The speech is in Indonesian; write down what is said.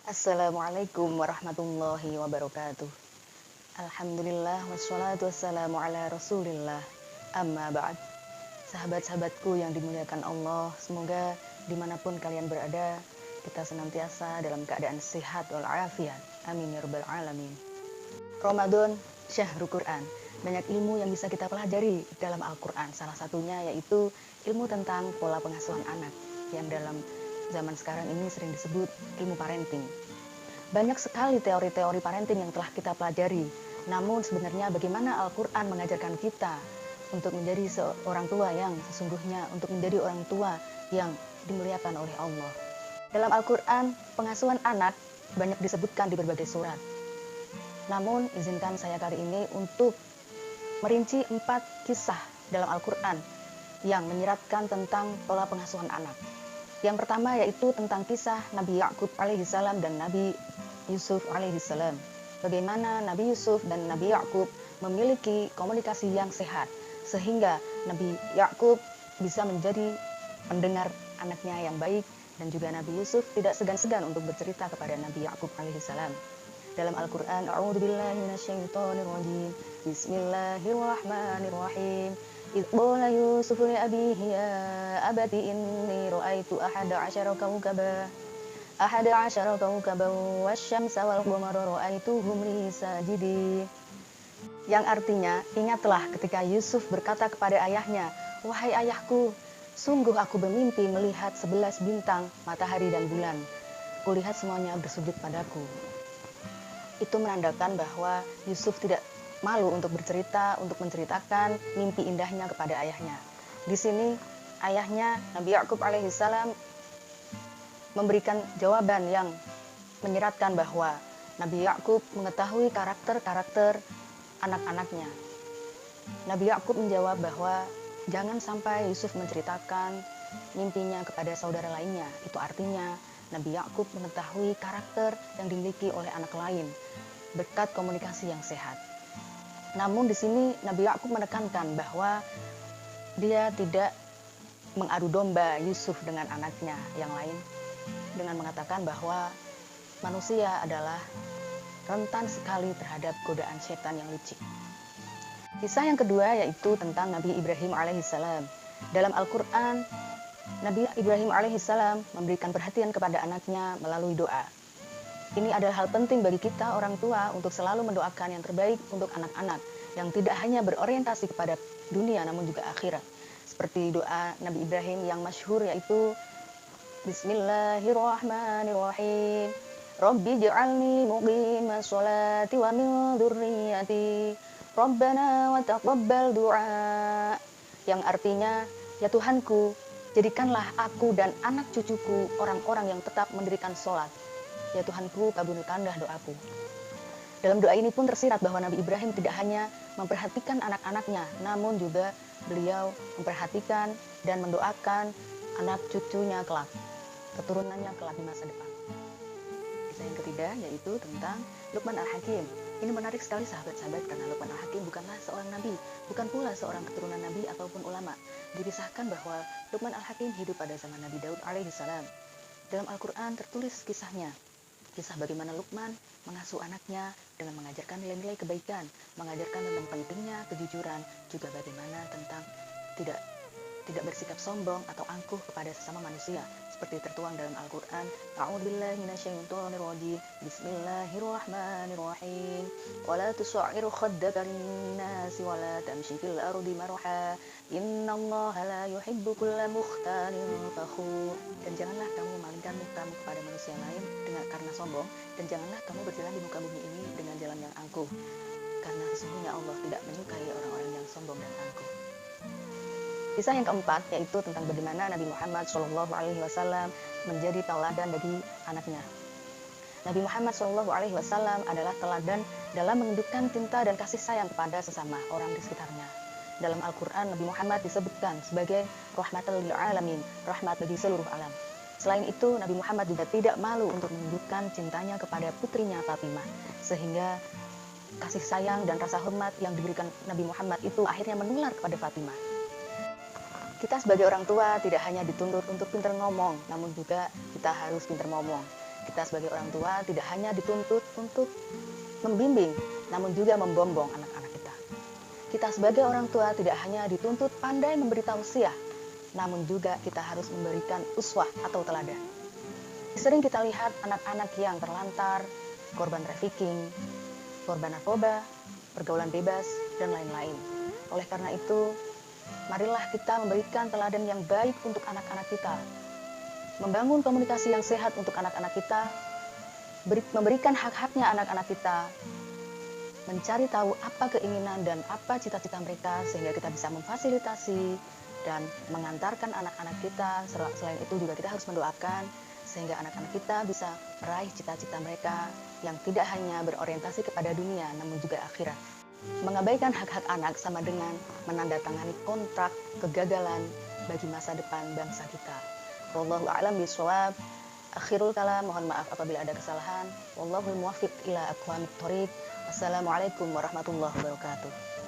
Assalamualaikum warahmatullahi wabarakatuh. Alhamdulillah wassalatu wassalamu ala rasulillah. Amma ba'd. Sahabat-sahabatku yang dimuliakan Allah, semoga dimanapun kalian berada, kita senantiasa dalam keadaan sehat walafiat. Amin ya rabbal alamin. Ramadan, syahrul Quran. Banyak ilmu yang bisa kita pelajari dalam Al-Quran. Salah satunya yaitu ilmu tentang pola pengasuhan anak, yang dalam zaman sekarang ini sering disebut ilmu parenting. Banyak sekali teori-teori parenting yang telah kita pelajari. Namun sebenarnya bagaimana Al-Quran mengajarkan kita untuk menjadi seorang tua yang sesungguhnya, untuk menjadi orang tua yang dimuliakan oleh Allah. Dalam Al-Quran, pengasuhan anak banyak disebutkan di berbagai surat. Namun izinkan saya kali ini untuk merinci 4 kisah dalam Al-Quran yang menyiratkan tentang pola pengasuhan anak. Yang pertama yaitu tentang kisah Nabi Yakub alaihissalam dan Nabi Yusuf alaihissalam. Bagaimana Nabi Yusuf dan Nabi Yakub memiliki komunikasi yang sehat, sehingga Nabi Yakub bisa menjadi pendengar anaknya yang baik, dan juga Nabi Yusuf tidak segan-segan untuk bercerita kepada Nabi Yakub alaihissalam. Dalam Al-Quran, A'udzubillahi minasyaitonirrajim. Bismillahirrahmanirrahim. Idh qala Yusuf li abihi ya abati inni ra'aitu ahada asyara kawkaban wasyamsa wal qamara ra'aituhum li sajidin. Yang artinya, ingatlah ketika Yusuf berkata kepada ayahnya, "Wahai ayahku, sungguh aku bermimpi melihat 11 bintang, matahari dan bulan. Kulihat semuanya bersujud padaku." Itu menandakan bahwa Yusuf tidak malu untuk bercerita, untuk menceritakan mimpi indahnya kepada ayahnya. Di sini ayahnya Nabi Yakub alaihissalam memberikan jawaban yang menyiratkan bahwa Nabi Yakub mengetahui karakter-karakter anak-anaknya. Nabi Yakub menjawab bahwa jangan sampai Yusuf menceritakan mimpinya kepada saudara lainnya. Itu artinya Nabi Yakub mengetahui karakter yang dimiliki oleh anak lain berkat komunikasi yang sehat. Namun di sini Nabi Yakub menekankan bahwa dia tidak mengadu domba Yusuf dengan anaknya yang lain, dengan mengatakan bahwa manusia adalah rentan sekali terhadap godaan setan yang licik. Kisah yang kedua yaitu tentang Nabi Ibrahim alaihissalam. Dalam Al-Quran, Nabi Ibrahim alaihissalam memberikan perhatian kepada anaknya melalui doa. Ini adalah hal penting bagi kita orang tua untuk selalu mendoakan yang terbaik untuk anak-anak yang tidak hanya berorientasi kepada dunia namun juga akhirat. Seperti doa Nabi Ibrahim yang masyhur yaitu Bismillahirrahmanirrahim. Rabbi ij'alni muqimas sholati wa min dzurriyyati. Rabbana wa taqabbal du'a. Yang artinya, ya Tuhanku, jadikanlah aku dan anak cucuku orang-orang yang tetap mendirikan sholat. Ya Tuhanku, kabulkanlah doaku. Dalam doa ini pun tersirat bahwa Nabi Ibrahim tidak hanya memperhatikan anak-anaknya, namun juga beliau memperhatikan dan mendoakan anak cucunya kelak, keturunannya kelak di masa depan. Kisah yang ketiga yaitu tentang Luqman Al-Hakim. Ini menarik sekali sahabat-sahabat, karena Luqman Al-Hakim bukanlah seorang nabi, bukan pula seorang keturunan nabi ataupun ulama. Dikisahkan bahwa Luqman Al-Hakim hidup pada zaman Nabi Daud alaihissalam. Dalam Al-Quran tertulis kisahnya, kisah bagaimana Luqman mengasuh anaknya dengan mengajarkan nilai-nilai kebaikan, mengajarkan tentang pentingnya kejujuran, juga bagaimana tentang tidak bersikap sombong atau angkuh kepada sesama manusia, seperti tertuang dalam Al-Quran. A'udzubillahi minasyaitonirrajim. Bismillahirrahmanirrahim. Wala tusa'ir khaddaka lin-nasi wala tamshi fil ardi marha. Innallaha la yuhibbu kulla mukhtalin fakhur. Dan janganlah kamu memalingkan mukamu kepada manusia lain karena sombong, dan janganlah kamu berjalan di muka bumi ini dengan jalan yang angkuh, karena sesungguhnya Allah tidak menyukai orang-orang yang sombong dan angkuh. Kisah yang keempat yaitu tentang bagaimana Nabi Muhammad SAW menjadi teladan bagi anaknya. Nabi Muhammad SAW adalah teladan dalam menunjukkan cinta dan kasih sayang kepada sesama orang di sekitarnya. Dalam Al-Quran, Nabi Muhammad disebutkan sebagai rahmatan lil alamin, rahmat bagi seluruh alam. Selain itu, Nabi Muhammad juga tidak malu untuk menunjukkan cintanya kepada putrinya Fatimah, sehingga kasih sayang dan rasa hormat yang diberikan Nabi Muhammad itu akhirnya menular kepada Fatimah. Kita sebagai orang tua tidak hanya dituntut untuk pintar ngomong, namun juga kita harus pintar ngomong. Kita sebagai orang tua tidak hanya dituntut untuk membimbing, namun juga membombong anak-anak kita. Kita sebagai orang tua tidak hanya dituntut pandai memberi tausiah, namun juga kita harus memberikan uswah atau teladan. Sering kita lihat anak-anak yang terlantar, korban trafficking, korban narkoba, pergaulan bebas, dan lain-lain. Oleh karena itu, marilah kita memberikan teladan yang baik untuk anak-anak kita, membangun komunikasi yang sehat untuk anak-anak kita, memberikan hak-haknya anak-anak kita, mencari tahu apa keinginan dan apa cita-cita mereka sehingga kita bisa memfasilitasi dan mengantarkan anak-anak kita. Selain itu juga kita harus mendoakan sehingga anak-anak kita bisa meraih cita-cita mereka yang tidak hanya berorientasi kepada dunia namun juga akhirat. Mengabaikan hak-hak anak sama dengan menandatangani kontrak kegagalan bagi masa depan bangsa kita. Wallahu a'lam bishawab. Akhirul kalam, mohon maaf apabila ada kesalahan. Wallahul muwaffiq ila aqwamit thoriq. Wassalamualaikum warahmatullahi wabarakatuh.